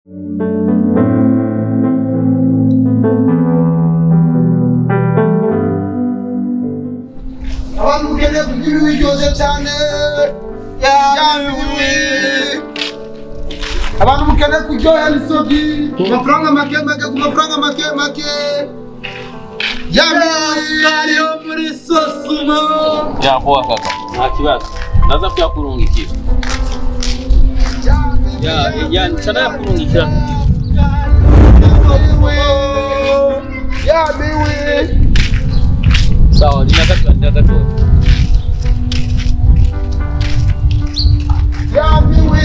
Abantu mukeneye kugira ibiryoshye cyane. Abantu mukeneye kuryohera isogi. Amafaranga make ku mafaranga make. Yamwe yo muri Sosuma. Poa kaka. Nta kibazo. Naza kuyakurungikira. Nshana yakurungikira. Yamiwe. Sawa, ninakata. Yamiwe.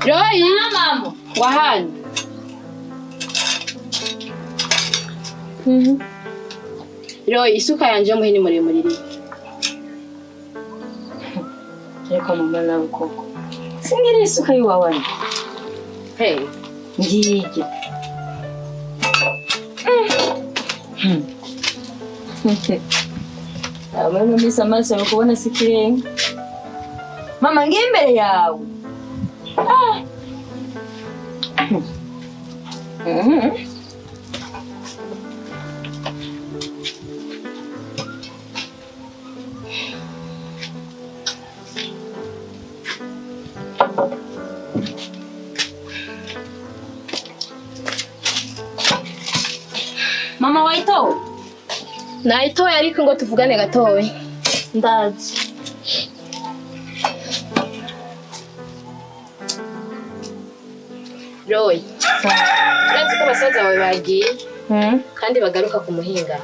Roy! Mama! Wahan! Roy, isuka yanje muhini muremure. Reka mama nawe koko. Singire isuka yiwawe. Hey, ngige. Abana misa amaso yo kubona sikirenga. Mama ngiye imbere yawe. Mama waito? Naitoye ariko ngo tuvugane gatowe. Ndazi. Roy. Urazi ko abasaza bawe bagiye kandi bagaruka ku muhinga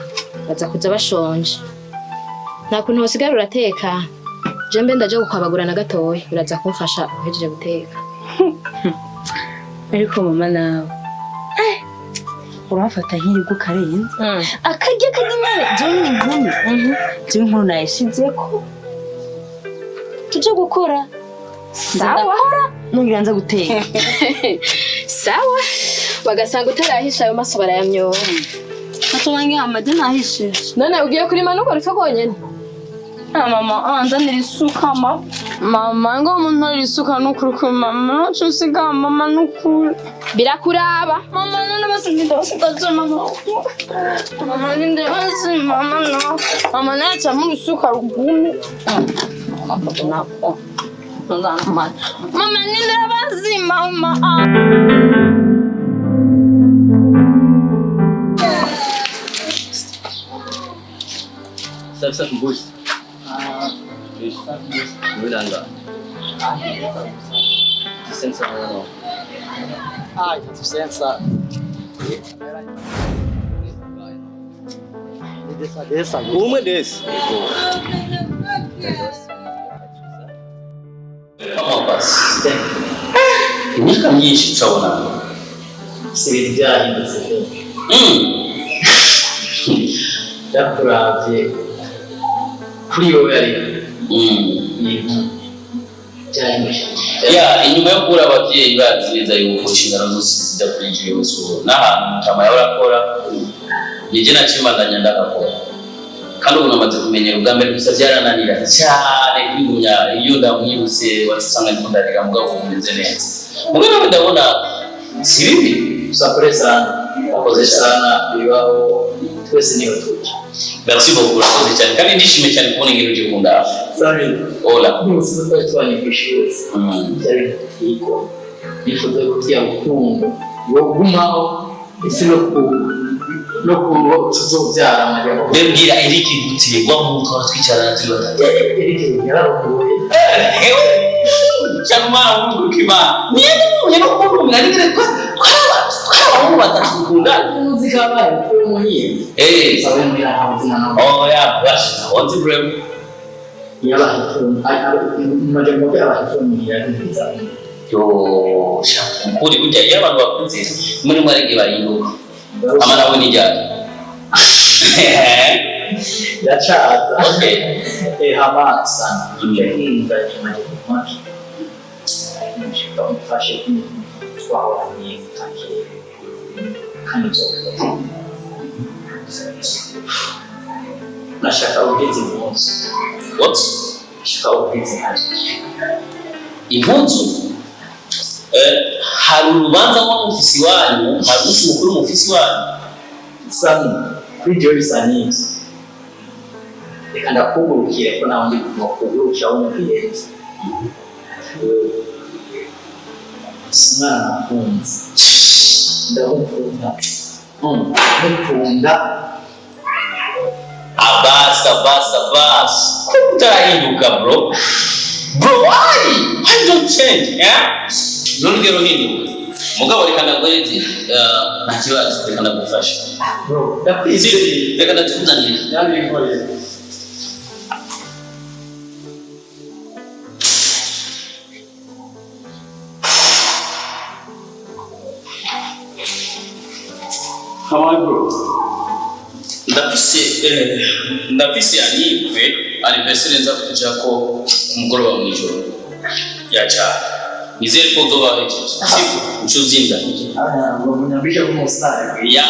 baza kuza bashonje. Nta kuntu hosigara urateka. Je mbe ndaje gukwabagura na gatowe uraza kumfasha uhejeje guteka. Ariko mama nawe. Urafata nkiri gukarenza. Akarya kanyine je nkumi. Je nkuru nayishizeko. Tuje gukora. sawa nungira nza guteka sawa bagasanga utarahisha ayo maso barayamyoba atubange amade nahishe none ugiye kurima nuko rutogonyene mama nzanira isuka mama ngo umuntu arisuka n'ukuri mama nacu usiga mama n'ukuri birakuraba mama none basigaje mama mama ninde basi mama no mama nacha mu isuka rugumi mama ninde basi mama Sasa kubushi. Wiranga. Sensa no. Sensa. Dessa. Uma desse. Abassi. Imyaka myinshi turabona. Sibiri byahindutse. Yakuravye kuri wowe ari ya inyuma yo kura abavyeyi bazi neza yuko inshingano zose zijya kuri jewe so n'ahantu mutama yarakora nije nakimandanya ndakakora kandi ubu namaze kumenyera ubwa mbere gusa byarananira cyane kwigumya iyo ndamwibuse watusanga ndikundariga mugabo umeze neza mugabo nawe ndabona si bibi usakore sana akoze sana bibaho twese niyo tuki. Merci beaucoup urakoze cyane kandi ndishimye cyane kubona ingero gikunda Sammy hola umusore twari kwishuri cyari iko nifuza kugira urukundo wo gumaho ese no kubo tuzobyara amajyamo bebwira Eric gutegwa mu twara twicarana turi batatu Eric yararukuye cyangwa urukima niye no kumva ngari ko twaba batatu kundana muzika abaye umuhiye sabe mbira hamuzina no oh ya bash what's the problem yabahifu majyamo yabahifu ngiyagiza yo shakuri burya iyo abantu bakunze muri mwarege bayinuka amana we nijyana yachaza okay hama sana ngiyenza kimajyamo mfashe twahoranye kandi nashaka ubwizi bwose what nashaka ubwizi impunzu hari urubanza w'umufisi wanyu hari umunsi mukuru w'umufisi wanyu sana kuri Joy Sanity reka ndakugurukire ko nawe ndi kumukugurukira w'umugenzi Simana nakunze ndamukunda mukunda Abassi kutarahinduka bro why don't change yeah nurugero hinduka mugabo reka ndagoreze nta kibazo reka ndagufasha bro ndakwize reka ndakuzanira yani bikore How are you bro? Ndafise anniversaire nza kujako kumugoroba mwijoro yacha nizere ko nzoba hejeje siku ucuzinda ngo munyambisha ko musitari ya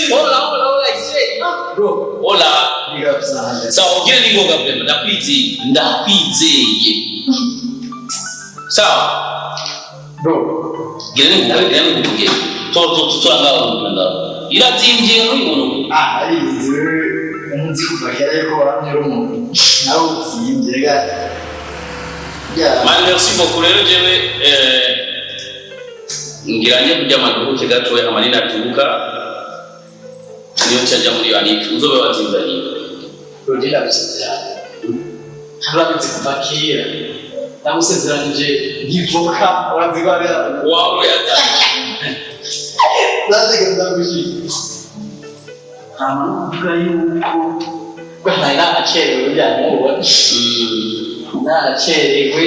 hola I say bro hola nigapsana sawa ugire ni ngoga bema ndakwizeye sawa bro gire ni ngoga turanga irazingiye n'umuntu ari nzi kuvakira ko bamwe umuntu nawe uzimbye ga ya merci beaucoup rero jewe ngiranye kujya maduke gatoya amanina tubuka niyo cyaje muri anifu uzobe wazinzaniye rodela bisezera harabize kuvakira namusezeranje ngivoka wazibara wawe yazanye Nada que andar hoje. Amanhã caiu. Quando ela chega, já não. Nada chega,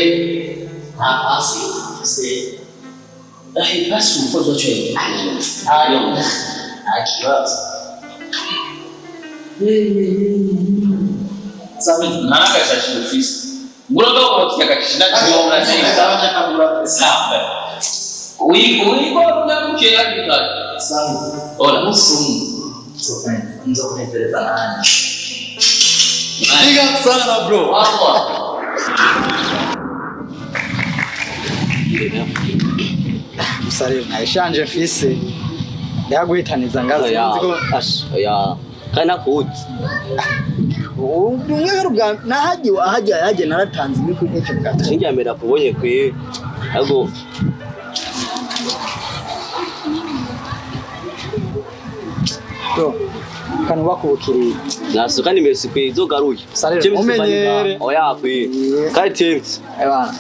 assim, você. Aí passa um pouco de não. Aqui, ó. Sabe, nada que a gente fez. Nguranga ko tikakashina kiona sawa chakabura sawa. Uiko unamkera kika. Sawa. Ola musumu. Nzo kuendeleza nani? Big up sana bro. Hapo. Musare naishanje fise. Yaguhitaniza ngazo nziko ya kana kuti. Umwe rubwa nahaje naratanze niko icyo bwata. Sinjyamera kubonye kwe. Ago to kana bakubukiriye. nasuka ni mesi kwe zogaruye. Sare umenyere. Oya kwe. Kai thanks. Eba.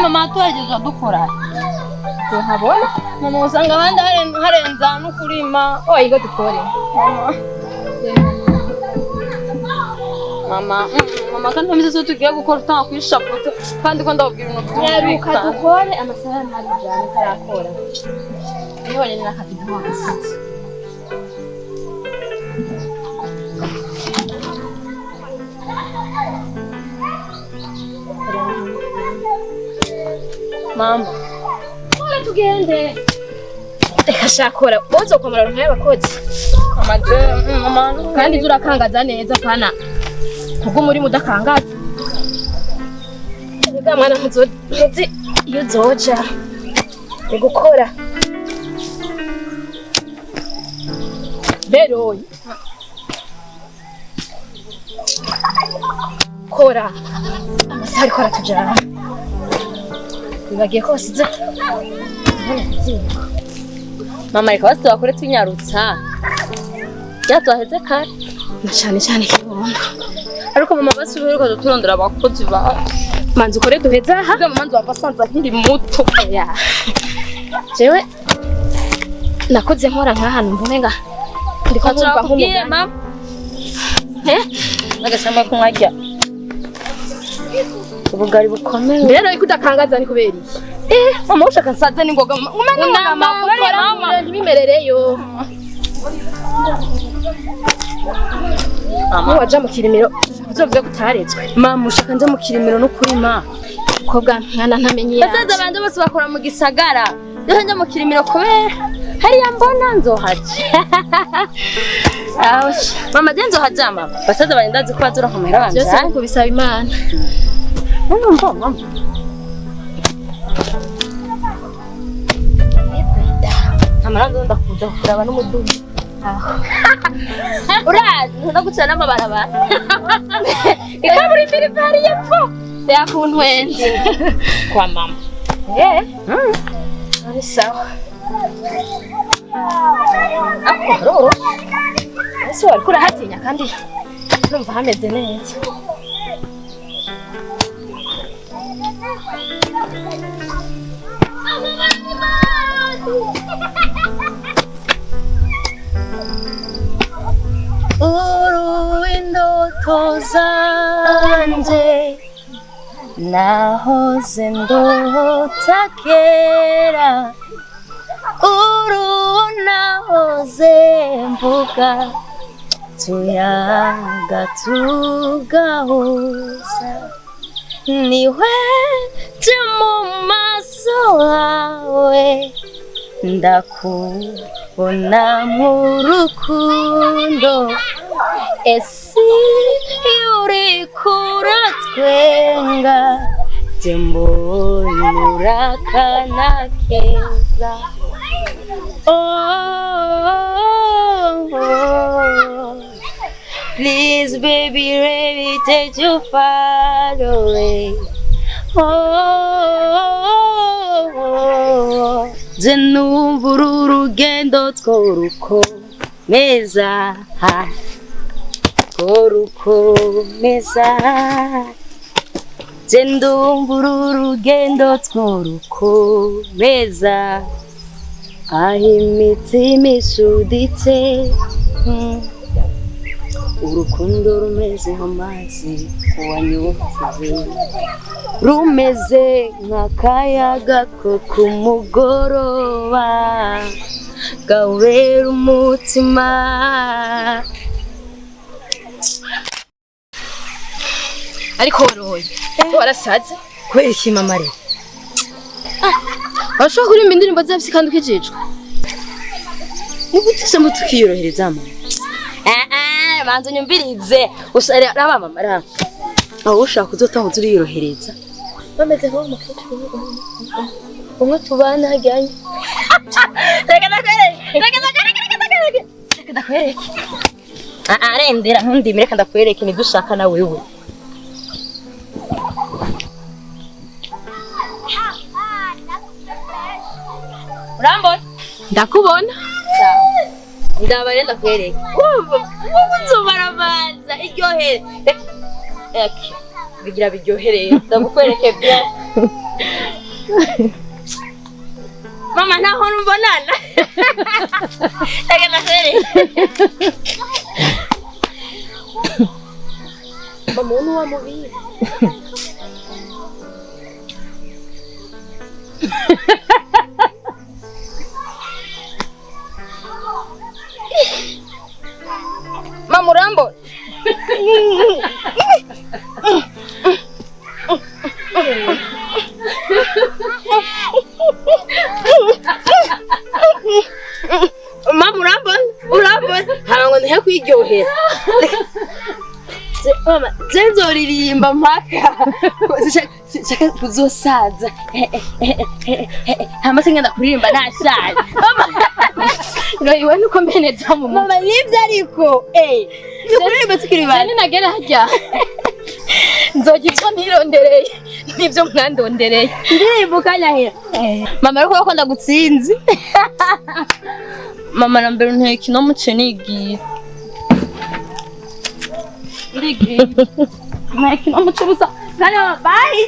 Mama twageza dukora. Tuhabona? Mama usanga abandi harenza no kurima. Igo dukore. Mama kandi amize tugiye gukora utakwishapota kandi ko ndabwira ibintu Nyaruka dukore amasaha ntari cyane karakora. Niho nyine nakatiduha asitse. Mama. Ora tugende. Reka shakora bozo komara nkaya bakozi. Mama Kandi zurakangaza neza pana. Kuko muri mudakangaza. Ega mwana ntuzi iyo zoja. Ni gukora. Beroyi. Kora. Amasari kora tujana. Bibagiye ko wasize. Mama reka basi bakore tunyarutsa. Yatwaheze kare. Cyane kibomba. Ariko mama basi uheruka duturondera abakozi ba. Manzi ukore duheza aha. Ubwo mama nzabasanza nkiri muto. Ya. Jewe nakoze nkora nk'ahantu mvumenga. Ndiko numva nk'umugani. Mama. Nagashama ko mwajya. Ubugari bukomeye. Rero ikudakangaza ni kubera iki? Mama ushaka nsaze ningoga. Umenya mama ntibimerereyo. Mama waja mu kirimiro uzovuga gutaretswe. Mama ushaka nje mu kirimiro no kurima. Kobwa mwana ntamenye ya. Basaza banje bose bakora mu gisagara. Yo nje mu kirimiro kubera hariya mbona nzohaje. Mama denzo hajama. Basaza banje ndazi ko bazura kumera banje. Byose nuko bisaba Imana. Mama. Amarando ndakuja kuraba n'umudumu. Urazi ndagucana n'amabarabara. Ikaburi filipari yepfo. Yakuntwenze. Kwa mama. Ari sawa. Akoro. Ese wari kurahatinya kandi numva hameze neza. Indoto zanje nahoze ndota kera nahoze mvuga tuyaga tugahuza niwe je mu maso hawe ndakubona mu rukundo esi yuri kuratwenga jembona urakana keza please baby let me take you far away Zenumva uru urugendo tworukomeza tworukomeza je ndumva uru rugendo tworukomeza aho imitima ishuditse urukundo rumeze nk'amazi wanyuze rumeze nk'akayaga ko ku mugoroba gahurera umutima. ariko waroye warasaze kubera iki mama rero urashobora kuririmba indirimbo z'abasi kandi ukijijwe nigute se tukiyorohereza mama manzo nyumvirize usare raba mama raba aho ushaka kuzotaho turiyorohereza bameze nko mukecuru umwe tubana hajyanye reka ndakwereke arendera ntundimire reka ndakwereke nidushaka na wewe urambona ndakubona sawa ndabare ndakwereke nzubarabanza iryohere eki bigira biryohereye ndakwereke bya mama naho numbonana reka ndakwereke mama uno wa mubiri mama urambona mama urambona harango ndihe kwiryohera mama zenzoririmba mpaka shaka kuzosaza hama singenda kuririmba nashaje iwe nuko mbeneza mu mama nibyo ariko kuririmba tukiri bane nagera hajya nzogitwa ntirondereye nibyo mwandondereye ndirimba ukanyahira mama ariko bakunda gutsinzi mama nambere nteki no mucenigiye ndigiye nteki no mucubusa sana bye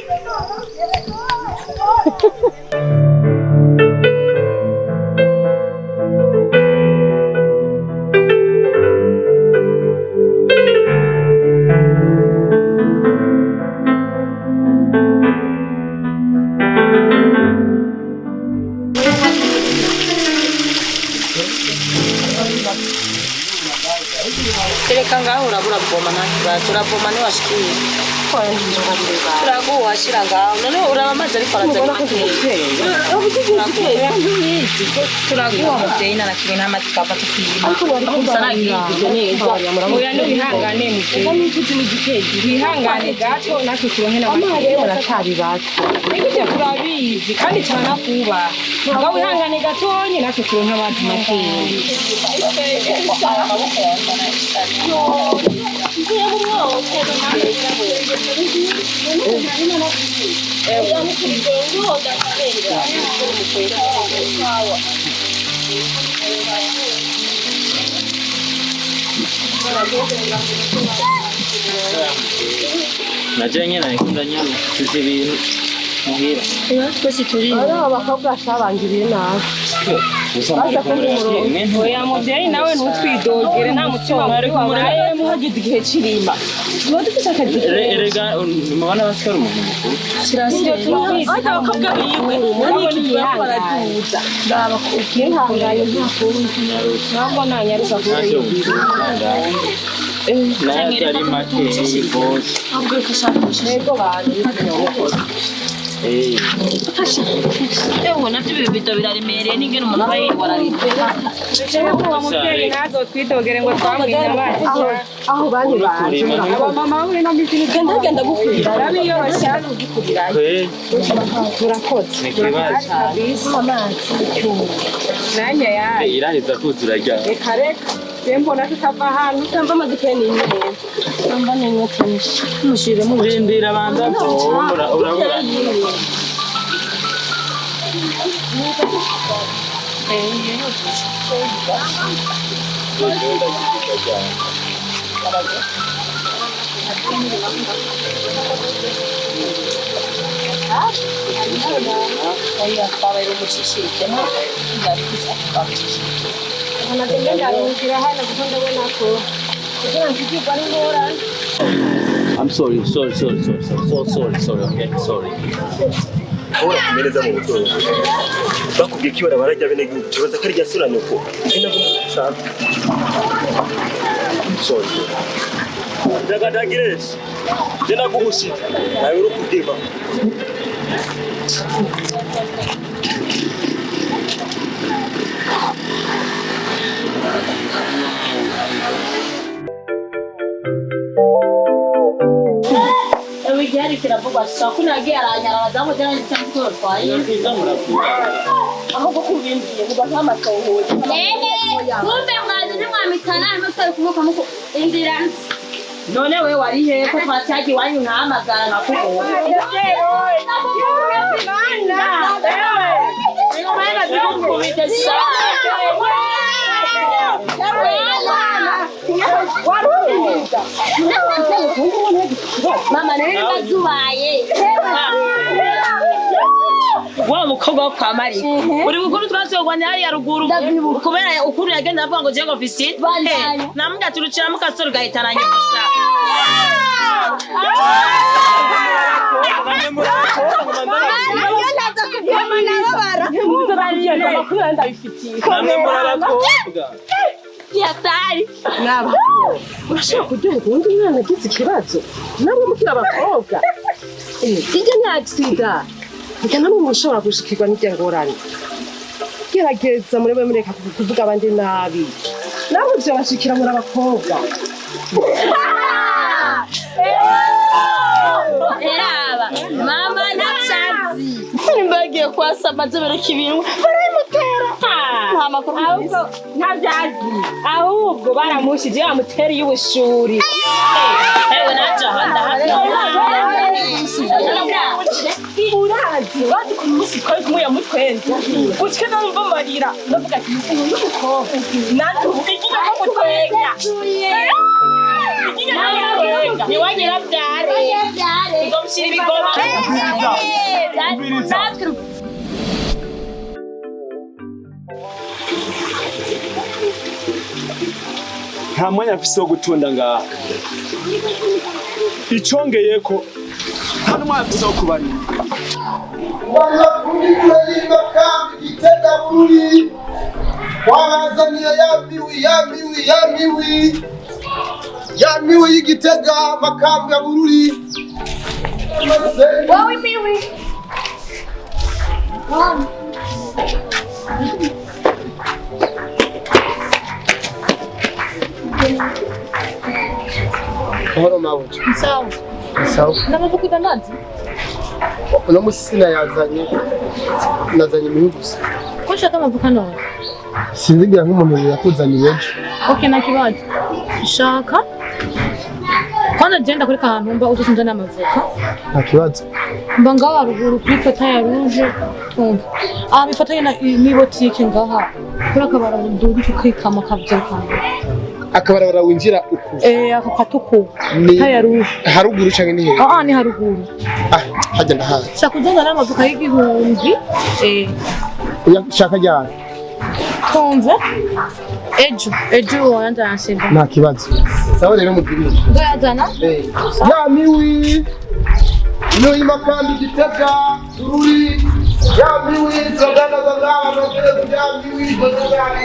Tereka ngaho urabura boma nta turaboma ni washikira turaguha shira ngaho none uraba amazi ariko arazana turaguha muvyeyi narakire n'amatikava tukiyima oya no bihangane muvyeyi bihangane gato natwe turonke n'amazi baratabi bacu nigute turabizi kandi turanakuba ngo bihangane gatonye natwe turonke amazi makeyi Najanye naikunda nyama tuzibintu muhira twese turi abakobwa shabangiriye nawe oya muvyeyi nawe ntutwidogere nta mutima ari kumuraye muhagize igihe kirima tuba dufise akazi erega mubana basikara umuntu mukuru kirasiye tubizi abakobwa biwe n'iki baraduza ndaba ukihanganye nta kundi ntabwo nanyaruza nayo ari make y'ibose ahubwo kashakisha ego bantu ewe navyo bibito biraremereye n'ingene umuntu aba yiwararika uwo muvyeyi ntazo twidogere ngo twamwina abana aho bandi baje mama we no misi genda gukurira arabiyorosha ugikurira turakoze nikibazo nanya ya iraheza kuzurajya reka mbona tutava ahantu cyangwa amadukeni nyine cyangwa n'inyotenisha mushire mu urindira abanza urabura I'm sorry, okay, sorry. Ora kumereza mu butoro. Bakubwiye ko barajya bene gihugu kibaza kari gasura nyoko. Ina gushaka. Sorry. Daga Grace. Jena kuhusi. Na yoro kudima. Gari kiravuga shakuna agiye aranyara badamu cyane cyangwa twaye aho kubimbiye mubaza amatohoje kumbe mwaje nimwamitana n'utari kuvuka muko indirance none we wari he ko twatyaje wanyu ntamagara nakubona Mama nene bazubaye wa mukobwa kwa Mari uri gukuru twasogwanya hari ya ruguru kubera ukuru yagenda avuga ngo jego office namuga turucira mukasoro gahitaranye gusa Yatari naba urashaka kujya ngo umwana agize ikibazo nabo mukira abakobwa ijya nyaksida ijya nabo mushobora gushikirwa n'ijya ngorane gerageza murebe mureka kuvuga abandi nabi nabo byo bashikira muri abakobwa eraba mama nachazi mbagiye kwasama zebereka ibintu baramutera nta makuru ahubwo ntabyazi ahubwo baramushije bamutera y'ubushuri ewe naja handa urazi wati kumusi kwa kumuya mutwenza utike numva marira ndavuga ati uko nantu ikinya ko mutwenga ni wagira byare ngomshira ibigoma nta mwanya mfise wo gutunda ngaha icongeye ko hano mwanya mfise wo kubarira Wanakuliwa kambi kitega muri wazania yamiwi y'igitega makambi ya bururi Wowe miwi Horo mabuja sawa sawa namavuga udandazi uno musi nazanye imihugusa ko shaka amavuka none sinzigira nk'umuntu yakuzaniye ejo okay nta kibazo shaka kwanza genda kuri kantu mba udusunza n'amavuka nta kibazo mba ngaha ruguru kuri pota ya rouge twumva bifatanye n'ibotike ngaha kuri akabara nduri tukikama kabyakana akabarabara winjira uku ako katuku ya rouge haruguru canke ni hehe ni haruguru hajya ndahazi shaka kuzana n'amavuka y'igihumbi shaka ryari twumve ejo wanda nasemba nta kibazo sawa rero mugirire ngoyazana yamiwi ino imakambi gitega ururi yamiwi zogana yamiwi zogana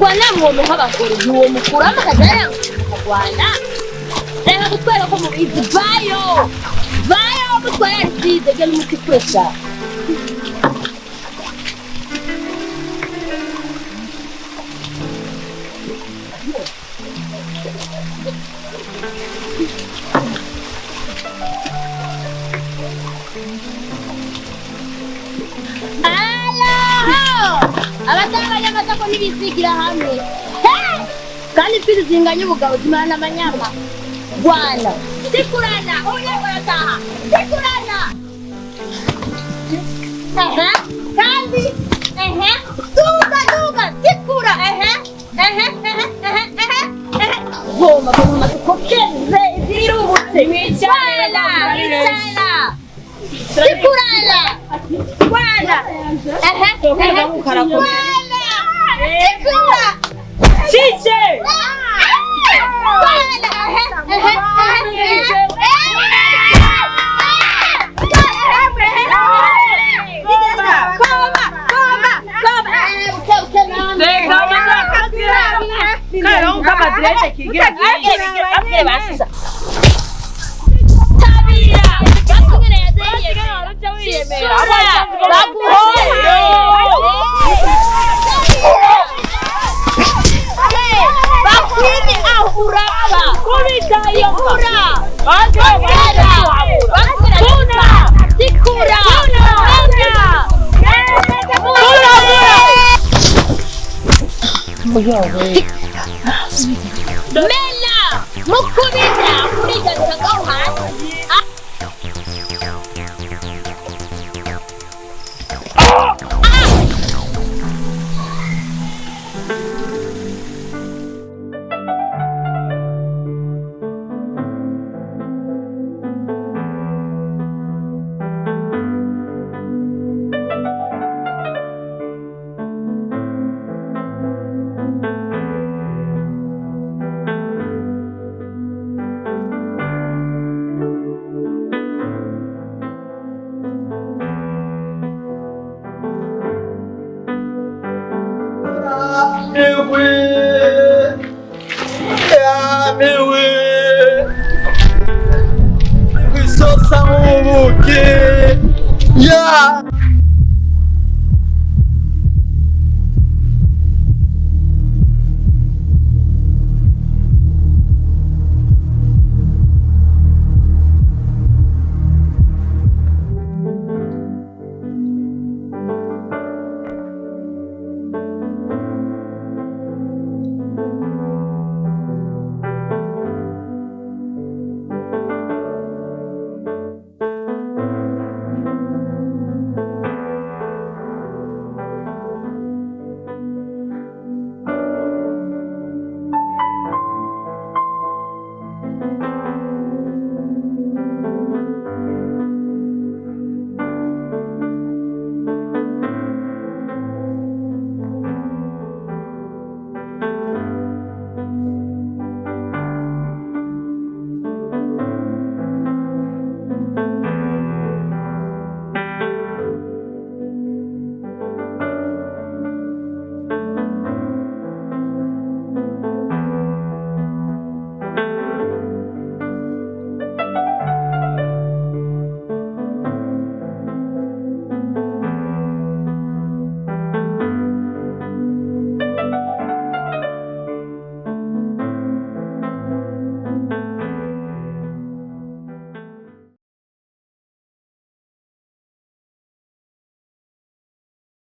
kurwana mu nk'abagore uwo mukuru amakajya kurwana reka gutwera ko mubizi bayo mutwara yasize gel muti kwesha abatanganya amatako n'ibisigira hamwe kandi mfizi zinganya ubugabo zimana amanyama Rwanda sikurana unyagorataha sikurana kandi duga sikura goma goma kokeze zirubutse michala sikurana Rwanda sikura chiche Mela, mukubita kuriga takao hasi. Yeah.